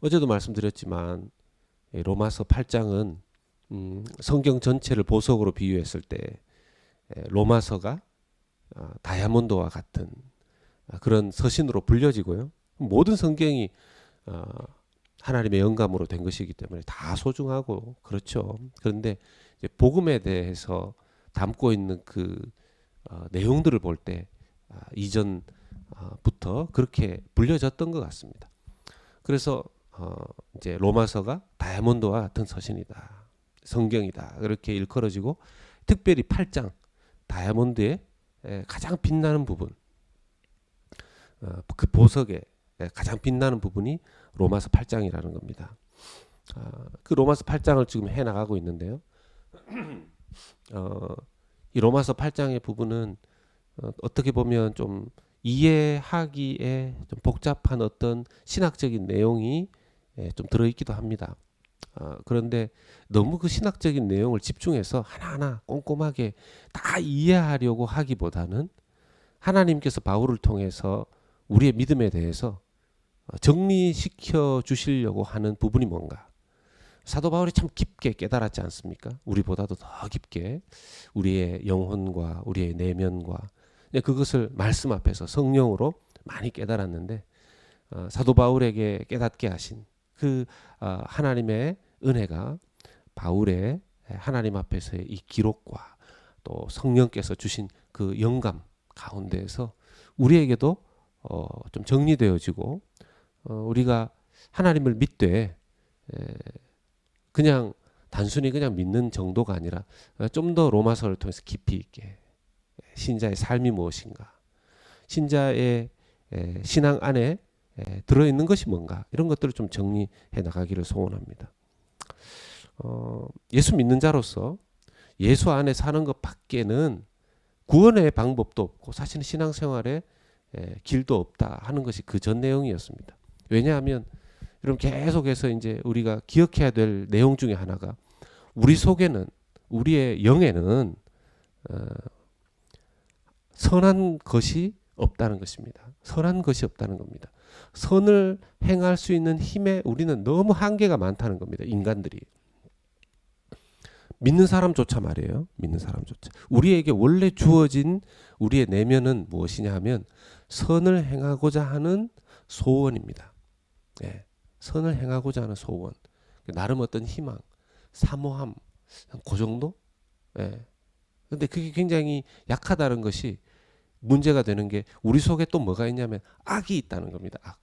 어제도 말씀드렸지만 로마서 8장은 성경 전체를 보석으로 비유했을 때 로마서가 다이아몬드와 같은 그런 서신으로 불려지고요. 모든 성경이 하나님의 영감으로 된 것이기 때문에 다 소중하고 그렇죠. 그런데 이제 복음에 대해서 담고 있는 그 내용들을 볼 때 이전부터 그렇게 불려졌던 것 같습니다. 그래서 이제 로마서가 다이아몬드와 같은 서신이다, 성경이다 그렇게 일컬어지고, 특별히 8장 다이아몬드의 가장 빛나는 부분, 그 보석의 가장 빛나는 부분이 로마서 8장이라는 겁니다. 그 로마서 8장을 지금 해나가고 있는데요. 이 로마서 8장의 부분은 어떻게 보면 좀 이해하기에 좀 복잡한 어떤 신학적인 내용이 좀 들어있기도 합니다. 그런데 너무 그 신학적인 내용을 집중해서 하나하나 꼼꼼하게 다 이해하려고 하기보다는 하나님께서 바울을 통해서 우리의 믿음에 대해서 정리시켜 주시려고 하는 부분이 뭔가, 사도 바울이 참 깊게 깨달았지 않습니까? 우리보다도 더 깊게 우리의 영혼과 우리의 내면과 그것을 말씀 앞에서 성령으로 많이 깨달았는데, 사도 바울에게 깨닫게 하신 그 하나님의 은혜가 바울의 하나님 앞에서의 이 기록과 또 성령께서 주신 그 영감 가운데에서 우리에게도 좀 정리되어지고, 우리가 하나님을 믿되 그냥 단순히 그냥 믿는 정도가 아니라 좀 더 로마서를 통해서 깊이 있게 신자의 삶이 무엇인가, 신자의 신앙 안에 들어있는 것이 뭔가, 이런 것들을 좀 정리해 나가기를 소원합니다. 예수 믿는 자로서 예수 안에 사는 것 밖에는 구원의 방법도 없고 사실은 신앙생활에 길도 없다 하는 것이 그 전 내용이었습니다. 왜냐하면 여러분 계속해서 이제 우리가 기억해야 될 내용 중에 하나가, 우리 속에는, 우리의 영에는 선한 것이 없다는 것입니다. 선한 것이 없다는 겁니다. 선을 행할 수 있는 힘에 우리는 너무 한계가 많다는 겁니다. 인간들이. 믿는 사람조차 말이에요. 믿는 사람조차. 우리에게 원래 주어진 우리의 내면은 무엇이냐 하면 선을 행하고자 하는 소원입니다. 예. 선을 행하고자 하는 소원. 나름 어떤 희망, 사모함, 그 정도? 예. 근데 그게 굉장히 약하다는 것이 문제가 되는 게, 우리 속에 또 뭐가 있냐면 악이 있다는 겁니다.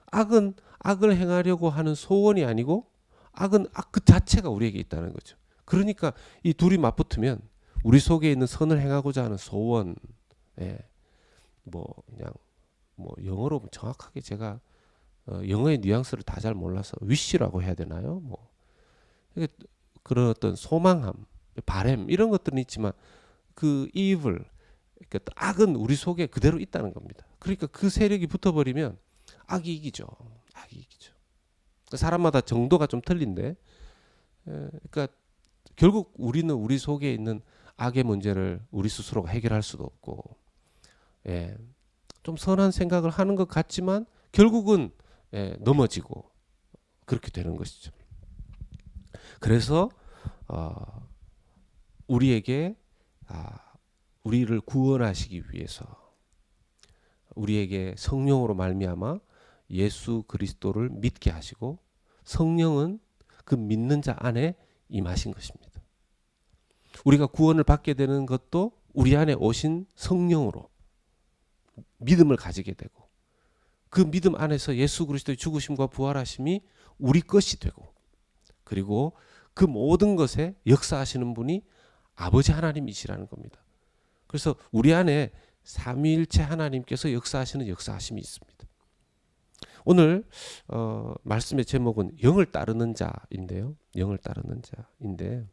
악은 악을 행하려고 하는 소원이 아니고 악은 악 그 자체가 우리에게 있다는 거죠. 그러니까 이 둘이 맞붙으면 우리 속에 있는 선을 행하고자 하는 소원, 그냥 영어로 정확하게 제가 영어의 뉘앙스를 다 잘 몰라서 wish라고 해야 되나요? 그런 어떤 소망함, 바램 이런 것들은 있지만 그 evil, 그러니까 악은 우리 속에 그대로 있다는 겁니다. 그러니까 그 세력이 붙어버리면 악이 이기죠. 악이 이기죠. 사람마다 정도가 좀 틀린데, 그러니까 결국 우리는 우리 속에 있는 악의 문제를 우리 스스로가 해결할 수도 없고, 좀 선한 생각을 하는 것 같지만 결국은 넘어지고 그렇게 되는 것이죠. 그래서 우리에게 우리를 구원하시기 위해서 우리에게 성령으로 말미암아 예수 그리스도를 믿게 하시고, 성령은 그 믿는 자 안에 임하신 것입니다. 우리가 구원을 받게 되는 것도 우리 안에 오신 성령으로 믿음을 가지게 되고, 그 믿음 안에서 예수 그리스도의 죽으심과 부활하심이 우리 것이 되고, 그리고 그 모든 것에 역사하시는 분이 아버지 하나님이시라는 겁니다. 그래서 우리 안에 삼위일체 하나님께서 역사하시는 역사하심이 있습니다. 오늘 말씀의 제목은 영을 따르는 자인데요. 영을 따르는 자인데,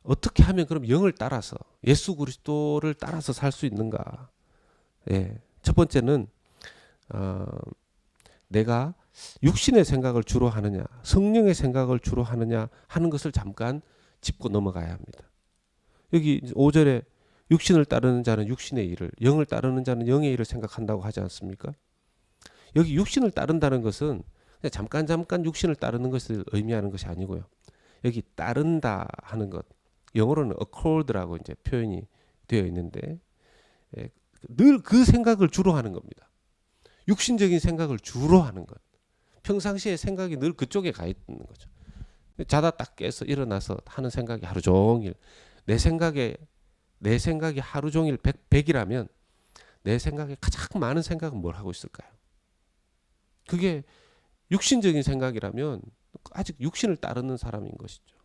어떻게 하면 그럼 영을 따라서 예수 그리스도를 따라서 살 수 있는가? 첫 번째는 내가 육신의 생각을 주로 하느냐, 성령의 생각을 주로 하느냐 하는 것을 잠깐 짚고 넘어가야 합니다. 여기 5절에 육신을 따르는 자는 육신의 일을, 영을 따르는 자는 영의 일을 생각한다고 하지 않습니까? 여기 육신을 따른다는 것은 잠깐 육신을 따르는 것을 의미하는 것이 아니고요. 여기 따른다 하는 것, 영어로는 accord라고 이제 표현이 되어 있는데 늘 그 생각을 주로 하는 겁니다. 육신적인 생각을 주로 하는 것. 평상시에 생각이 늘 그쪽에 가 있는 거죠. 자다 딱 깨서 일어나서 하는 생각이 하루 종일 내 생각이 하루 종일 100이라면 내 생각에 가장 많은 생각은 뭘 하고 있을까요? 그게 육신적인 생각이라면 아직 육신을 따르는 사람인 것이죠.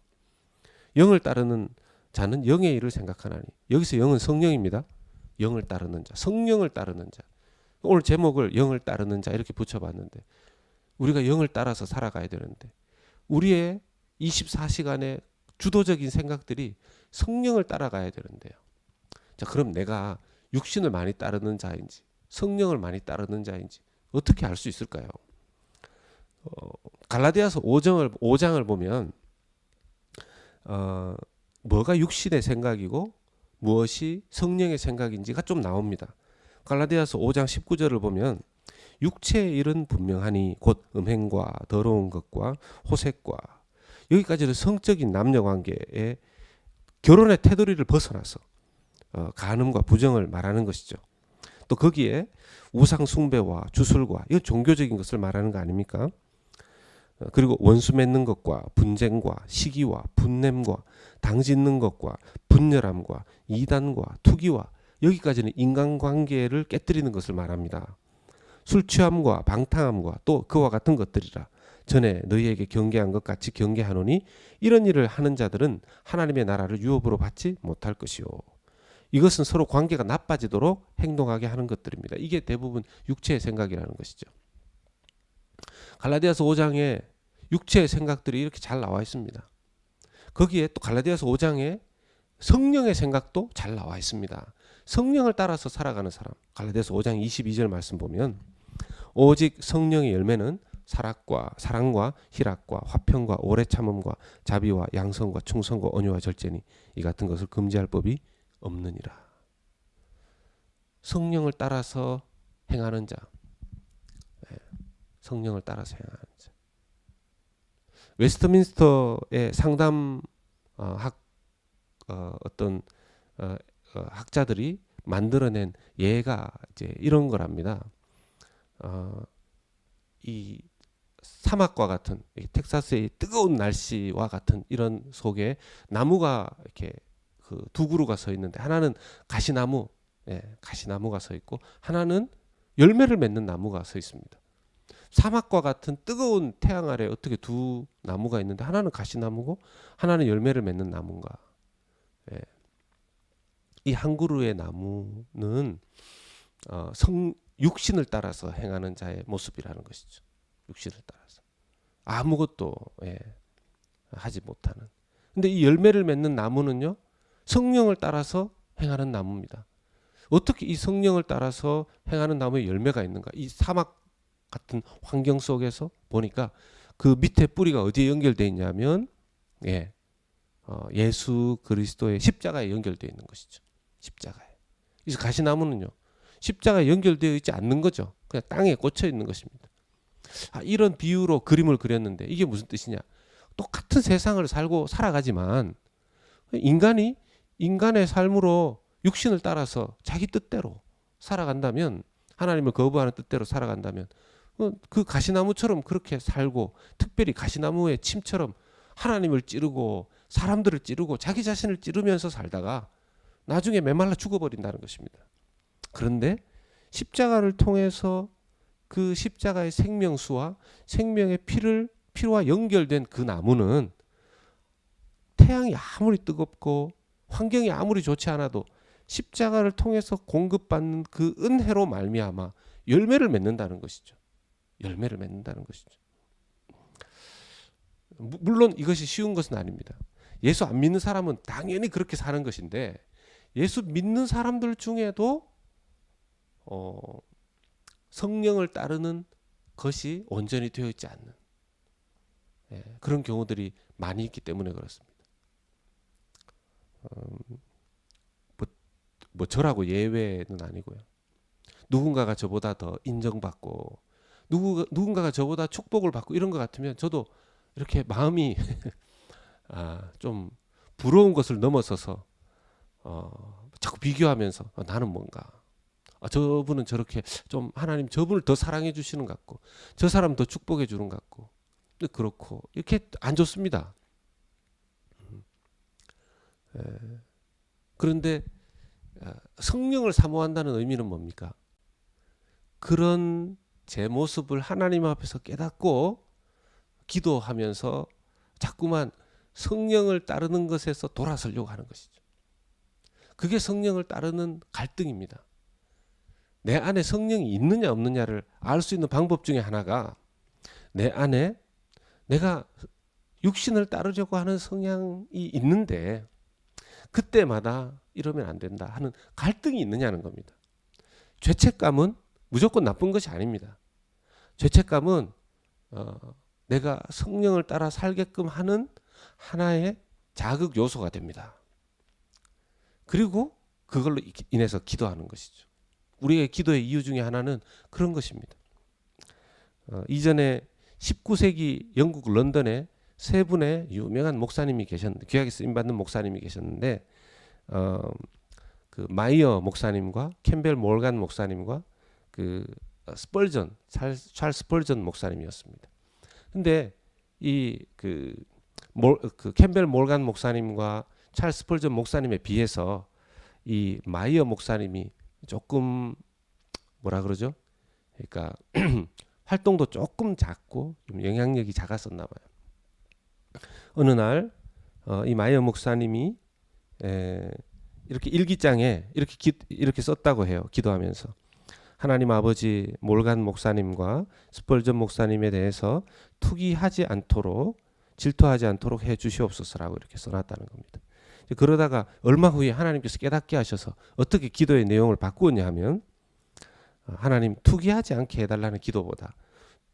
영을 따르는 자는 영의 일을 생각하나니. 여기서 영은 성령입니다. 영을 따르는 자, 성령을 따르는 자. 오늘 제목을 영을 따르는 자 이렇게 붙여봤는데 우리가 영을 따라서 살아가야 되는데 우리의 24시간의 주도적인 생각들이 성령을 따라가야 되는데요. 자, 그럼 내가 육신을 많이 따르는 자인지 성령을 많이 따르는 자인지 어떻게 알 수 있을까요? 갈라디아서 5장을 보면 뭐가 육신의 생각이고 무엇이 성령의 생각인지가 좀 나옵니다. 갈라디아서 5장 19절을 보면 육체의 일은 분명하니 곧 음행과 더러운 것과 호색과 여기까지는 성적인 남녀관계의 결혼의 테두리를 벗어나서 간음과 부정을 말하는 것이죠. 또 거기에 우상 숭배와 주술과 이건 종교적인 것을 말하는 거 아닙니까? 그리고 원수 맺는 것과 분쟁과 시기와 분냄과 당짓는 것과 분열함과 이단과 투기와 여기까지는 인간관계를 깨뜨리는 것을 말합니다. 술 취함과 방탕함과 또 그와 같은 것들이라 전에 너희에게 경계한 것 같이 경계하노니 이런 일을 하는 자들은 하나님의 나라를 유업으로 받지 못할 것이요. 이것은 서로 관계가 나빠지도록 행동하게 하는 것들입니다. 이게 대부분 육체의 생각이라는 것이죠. 갈라디아서 5장에 육체의 생각들이 이렇게 잘 나와 있습니다. 거기에 또 갈라디아서 5장에 성령의 생각도 잘 나와 있습니다. 성령을 따라서 살아가는 사람, 갈라디아서 5장 22절 말씀 보면 오직 성령의 열매는 사랑과 희락과 화평과 오래 참음과 자비와 양성과 충성과 온유와 절제니 이 같은 것을 금지할 법이 없느니라. 성령을 따라서 행하는 자, 성령을 따라서 행하는 자. 웨스트민스터의 상담 학자들이 만들어낸 예가 이제 이런 거랍니다. 이 사막과 같은 텍사스의 뜨거운 날씨와 같은 이런 속에 나무가 이렇게 그 두 그루가 서 있는데 하나는 가시나무가 서 있고 하나는 열매를 맺는 나무가 서 있습니다. 사막과 같은 뜨거운 태양 아래 어떻게 두 나무가 있는데 하나는 가시나무고 하나는 열매를 맺는 나무인가? 이 한 그루의 나무는 육신을 따라서 행하는 자의 모습이라는 것이죠. 육신을 따라서 아무것도 하지 못하는. 근데 이 열매를 맺는 나무는요, 성령을 따라서 행하는 나무입니다. 어떻게 이 성령을 따라서 행하는 나무에 열매가 있는가? 이 사막 같은 환경 속에서 보니까 그 밑에 뿌리가 어디에 연결되어 있냐면 예수 그리스도의 십자가에 연결되어 있는 것이죠. 십자가에. 그래서 가시나무는요, 십자가에 연결되어 있지 않는 거죠. 그냥 땅에 꽂혀 있는 것입니다. 이런 비유로 그림을 그렸는데 이게 무슨 뜻이냐? 똑같은 세상을 살아가지만 인간의 삶으로 육신을 따라서 자기 뜻대로 살아간다면, 하나님을 거부하는 뜻대로 살아간다면 그 가시나무처럼 그렇게 살고, 특별히 가시나무의 침처럼 하나님을 찌르고 사람들을 찌르고 자기 자신을 찌르면서 살다가 나중에 메말라 죽어버린다는 것입니다. 그런데 십자가를 통해서 그 십자가의 생명수와 생명의 피와 연결된 그 나무는 태양이 아무리 뜨겁고 환경이 아무리 좋지 않아도 십자가를 통해서 공급받는 그 은혜로 말미암아 열매를 맺는다는 것이죠. 열매를 맺는다는 것이죠. 물론 이것이 쉬운 것은 아닙니다. 예수 안 믿는 사람은 당연히 그렇게 사는 것인데, 예수 믿는 사람들 중에도 성령을 따르는 것이 온전히 되어 있지 않는 그런 경우들이 많이 있기 때문에 그렇습니다. 뭐 저라고 예외는 아니고요. 누군가가 저보다 더 인정받고 누군가가 저보다 축복을 받고 이런 것 같으면 저도 이렇게 마음이 좀 부러운 것을 넘어서서 자꾸 비교하면서 나는 뭔가 저분은 저렇게 좀 하나님 저분을 더 사랑해 주시는 것 같고 저 사람 더 축복해 주는 것 같고 그렇고 이렇게 안 좋습니다. 그런데 성령을 사모한다는 의미는 뭡니까? 그런 제 모습을 하나님 앞에서 깨닫고 기도하면서 자꾸만 성령을 따르는 것에서 돌아서려고 하는 것이죠. 그게 성령을 따르는 갈등입니다. 내 안에 성령이 있느냐 없느냐를 알 수 있는 방법 중에 하나가 내 안에 내가 육신을 따르려고 하는 성향이 있는데 그때마다 이러면 안 된다 하는 갈등이 있느냐는 겁니다. 죄책감은 무조건 나쁜 것이 아닙니다. 죄책감은 내가 성령을 따라 살게끔 하는 하나의 자극 요소가 됩니다. 그리고 그걸로 인해서 기도하는 것이죠. 우리의 기도의 이유 중에 하나는 그런 것입니다. 이전에 19세기 영국 런던에 세 분의 유명한 목사님이 계셨는데 귀하게 쓰임받는 목사님이 계셨는데 그 마이어 목사님과 캠벨 몰간 목사님과 그 스펄전 찰스 스펄전 목사님이었습니다. 근데 이 그 캠벨 몰간 목사님과 찰스 스펄전 목사님에 비해서 이 마이어 목사님이 조금 뭐라 그러죠? 그러니까 활동도 조금 작고 좀 영향력이 작았었나 봐요. 어느 날 이 마이어 목사님이 이렇게 일기장에 이렇게 썼다고 해요. 기도하면서 하나님 아버지 몰간 목사님과 스펄전 목사님에 대해서 투기하지 않도록 질투하지 않도록 해 주시옵소서라고 이렇게 써놨다는 겁니다. 그러다가 얼마 후에 하나님께서 깨닫게 하셔서 어떻게 기도의 내용을 바꾸었냐 하면 하나님 투기하지 않게 해달라는 기도보다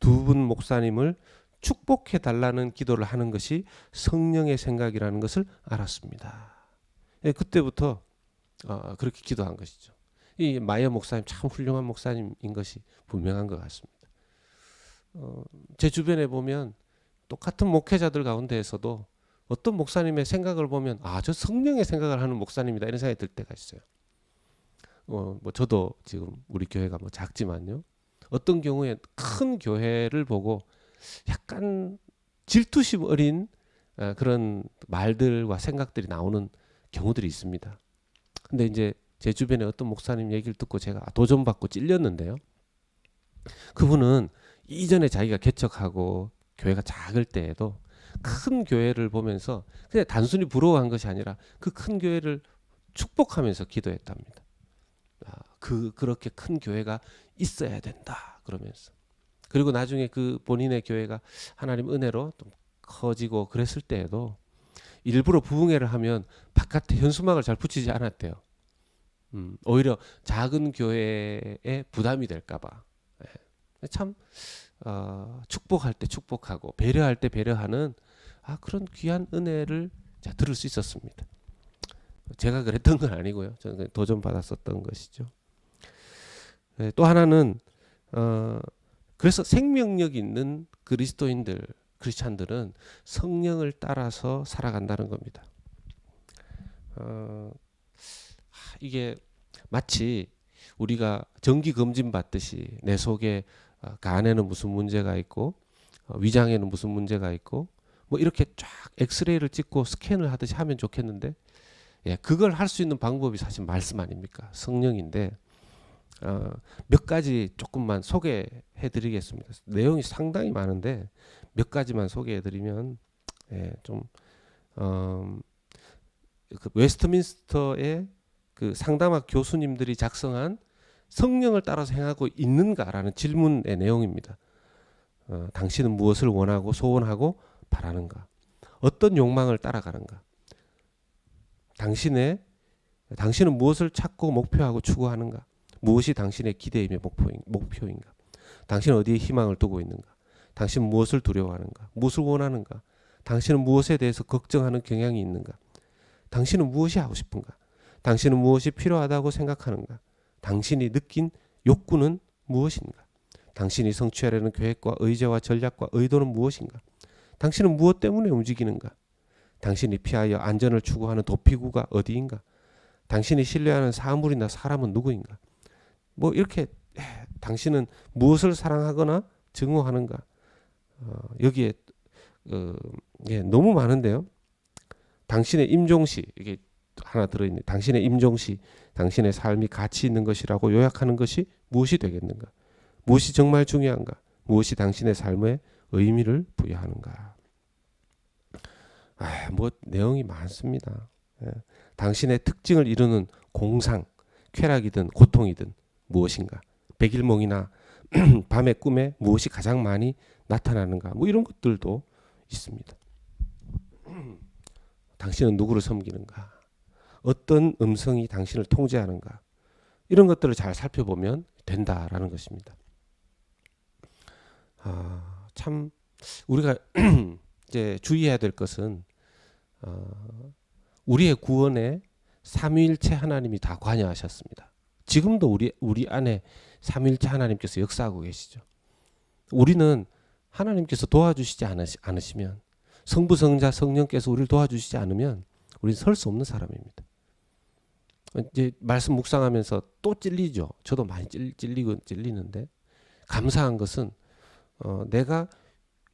두 분 목사님을 축복해 달라는 기도를 하는 것이 성령의 생각이라는 것을 알았습니다. 그때부터 그렇게 기도한 것이죠. 이 마이어 목사님 참 훌륭한 목사님인 것이 분명한 것 같습니다. 제 주변에 보면 똑같은 목회자들 가운데에서도 어떤 목사님의 생각을 보면 저 성령의 생각을 하는 목사님이다 이런 생각이 들 때가 있어요. 뭐 저도 지금 우리 교회가 뭐 작지만요. 어떤 경우에 큰 교회를 보고 약간 질투심 어린 그런 말들과 생각들이 나오는 경우들이 있습니다. 근데 이제 제 주변에 어떤 목사님 얘기를 듣고 제가 도전받고 찔렸는데요. 그분은 이전에 자기가 개척하고 교회가 작을 때에도 큰 교회를 보면서 그냥 단순히 부러워한 것이 아니라 그 큰 교회를 축복하면서 기도했답니다. 그렇게 큰 교회가 있어야 된다 그러면서 그리고 나중에 그 본인의 교회가 하나님 은혜로 좀 커지고 그랬을 때에도 일부러 부흥회를 하면 바깥에 현수막을 잘 붙이지 않았대요. 오히려 작은 교회에 부담이 될까봐. 참 축복할 때 축복하고 배려할 때 배려하는 그런 귀한 은혜를 들을 수 있었습니다. 제가 그랬던 건 아니고요. 저는 도전 받았었던 것이죠. 또 하나는 그래서 생명력 있는 그리스도인들, 크리스찬들은 성령을 따라서 살아간다는 겁니다. 이게 마치 우리가 정기 검진 받듯이 내 속에 간에는 무슨 문제가 있고 위장에는 무슨 문제가 있고 뭐 이렇게 쫙 엑스레이를 찍고 스캔을 하듯이 하면 좋겠는데 그걸 할 수 있는 방법이 사실 말씀 아닙니까? 성령인데 몇 가지 조금만 소개해 드리겠습니다. 내용이 상당히 많은데 몇 가지만 소개해 드리면 그 웨스트민스터의 그 상담학 교수님들이 작성한 성령을 따라서 행하고 있는가라는 질문의 내용입니다. 당신은 무엇을 원하고 소원하고 바라는가? 어떤 욕망을 따라가는가? 당신은 무엇을 찾고 목표하고 추구하는가? 무엇이 당신의 기대임의 목표인가? 당신은 어디에 희망을 두고 있는가? 당신은 무엇을 두려워하는가? 무엇을 원하는가? 당신은 무엇에 대해서 걱정하는 경향이 있는가? 당신은 무엇이 하고 싶은가? 당신은 무엇이 필요하다고 생각하는가? 당신이 느낀 욕구는 무엇인가? 당신이 성취하려는 계획과 의제와 전략과 의도는 무엇인가? 당신은 무엇 때문에 움직이는가? 당신이 피하여 안전을 추구하는 도피구가 어디인가? 당신이 신뢰하는 사물이나 사람은 누구인가? 뭐 이렇게 당신은 무엇을 사랑하거나 증오하는가? 여기에 너무 많은데요. 당신의 임종시, 이게 하나 들어있네. 당신의 임종시, 당신의 삶이 가치 있는 것이라고 요약하는 것이 무엇이 되겠는가? 무엇이 정말 중요한가? 무엇이 당신의 삶에 의미를 부여하는가? 뭐 내용이 많습니다. 당신의 특징을 이루는 공상, 쾌락이든 고통이든 무엇인가? 백일몽이나 밤의 꿈에 무엇이 가장 많이 나타나는가? 뭐 이런 것들도 있습니다. 당신은 누구를 섬기는가? 어떤 음성이 당신을 통제하는가? 이런 것들을 잘 살펴보면 된다라는 것입니다. 참 우리가 이제 주의해야 될 것은 우리의 구원에 삼위일체 하나님이 다 관여하셨습니다. 지금도 우리 안에 삼위일체 하나님께서 역사하고 계시죠. 우리는 하나님께서 도와주시지 않으시면, 성부, 성자, 성령께서 우리를 도와주시지 않으면 우리는 설 수 없는 사람입니다. 이제 말씀 묵상하면서 또 찔리죠. 저도 많이 찔리는데 감사한 것은 내가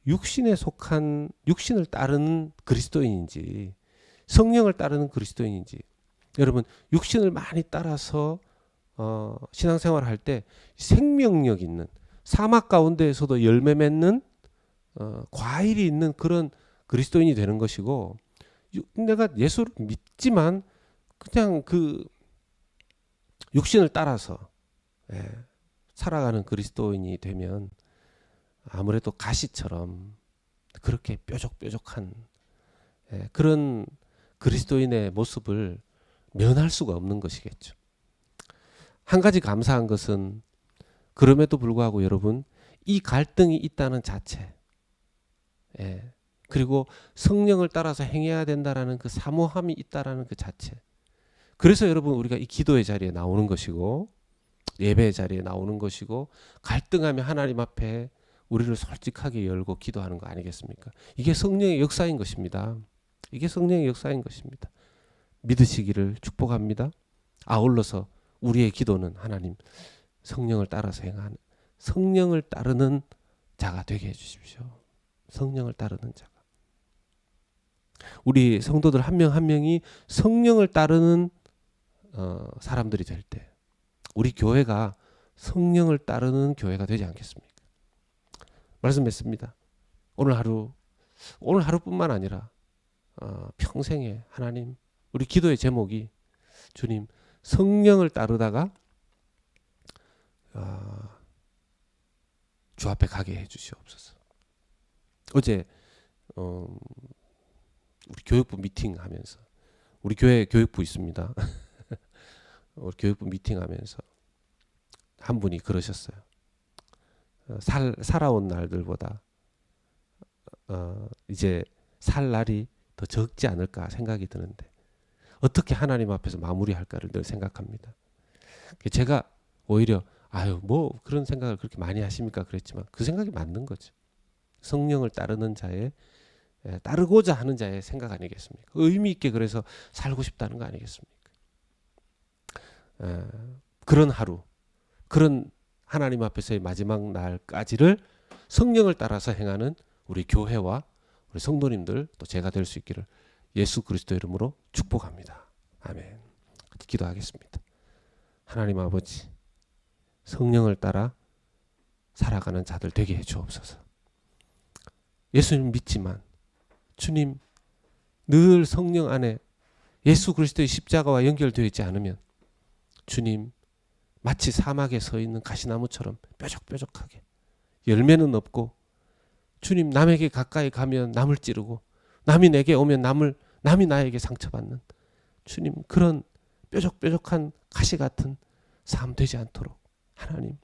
육신에 속한, 육신을 따르는 그리스도인인지 성령을 따르는 그리스도인인지, 여러분 육신을 많이 따라서 신앙생활을 할 때 생명력 있는, 사막 가운데에서도 열매 맺는 과일이 있는 그런 그리스도인이 되는 것이고, 내가 예수를 믿지만 그냥 그 육신을 따라서 살아가는 그리스도인이 되면 아무래도 가시처럼 그렇게 뾰족뾰족한 그런 그리스도인의 모습을 면할 수가 없는 것이겠죠. 한 가지 감사한 것은 그럼에도 불구하고 여러분, 이 갈등이 있다는 자체, 그리고 성령을 따라서 행해야 된다라는 그 사모함이 있다라는 그 자체. 그래서 여러분 우리가 이 기도의 자리에 나오는 것이고 예배의 자리에 나오는 것이고 갈등하며 하나님 앞에 우리를 솔직하게 열고 기도하는 거 아니겠습니까? 이게 성령의 역사인 것입니다. 이게 성령의 역사인 것입니다. 믿으시기를 축복합니다. 아울러서 우리의 기도는 하나님 성령을 따라서 행하는, 성령을 따르는 자가 되게 해주십시오. 성령을 따르는 자가. 우리 성도들 한 명 한 명이 성령을 따르는 사람들이 될 때 우리 교회가 성령을 따르는 교회가 되지 않겠습니까? 말씀 맺습니다. 오늘 하루뿐만 아니라 평생에 하나님, 우리 기도의 제목이 주님 성령을 따르다가 주 앞에 가게 해주시옵소서. 어제 우리 교육부 미팅하면서, 우리 교회 교육부 있습니다. 우리 교육부 미팅하면서 한 분이 그러셨어요. 살아온 날들보다 이제 살 날이 더 적지 않을까 생각이 드는데 어떻게 하나님 앞에서 마무리할까를 늘 생각합니다. 제가 오히려 뭐 그런 생각을 그렇게 많이 하십니까 그랬지만 그 생각이 맞는 거죠. 성령을 따르는 자의, 따르고자 하는 자의 생각 아니겠습니까? 의미 있게 그래서 살고 싶다는 거 아니겠습니까? 그런 하루, 그런 하나님 앞에서의 마지막 날까지를 성령을 따라서 행하는 우리 교회와 우리 성도님들, 또 제가 될 수 있기를 예수 그리스도 이름으로 축복합니다. 아멘. 기도하겠습니다. 하나님 아버지, 성령을 따라 살아가는 자들 되게 해 주옵소서. 예수님 믿지만 주님 늘 성령 안에 예수 그리스도의 십자가와 연결되어 있지 않으면 주님 마치 사막에 서 있는 가시나무처럼 뾰족뾰족하게 열매는 없고, 주님 남에게 가까이 가면 남을 찌르고 남이 내게 오면 남이 나에게 상처받는 주님 그런 뾰족뾰족한 가시 같은 삶 되지 않도록 하나님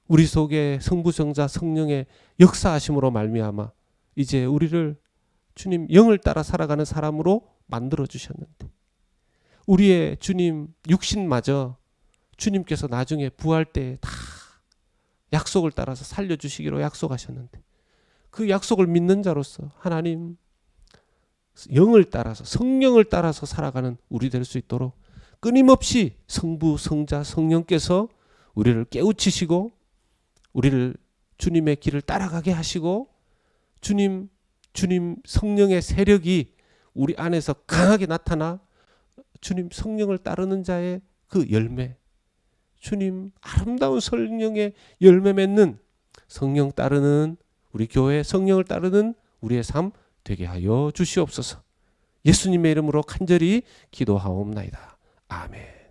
우리 속에 성부성자 성령의 역사하심으로 말미암아 이제 우리를 주님 영을 따라 살아가는 사람으로 만들어 주셨는데 우리의 주님 육신마저 주님께서 나중에 부활 때에 다 약속을 따라서 살려주시기로 약속하셨는데 그 약속을 믿는 자로서 하나님 영을 따라서 성령을 따라서 살아가는 우리 될 수 있도록 끊임없이 성부, 성자, 성령께서 우리를 깨우치시고 우리를 주님의 길을 따라가게 하시고 주님 성령의 세력이 우리 안에서 강하게 나타나 주님 성령을 따르는 자의 그 열매, 주님 아름다운 성령의 열매 맺는 성령 따르는 우리 교회 성령을 따르는 우리의 삶 되게 하여 주시옵소서. 예수님의 이름으로 간절히 기도하옵나이다. 아멘.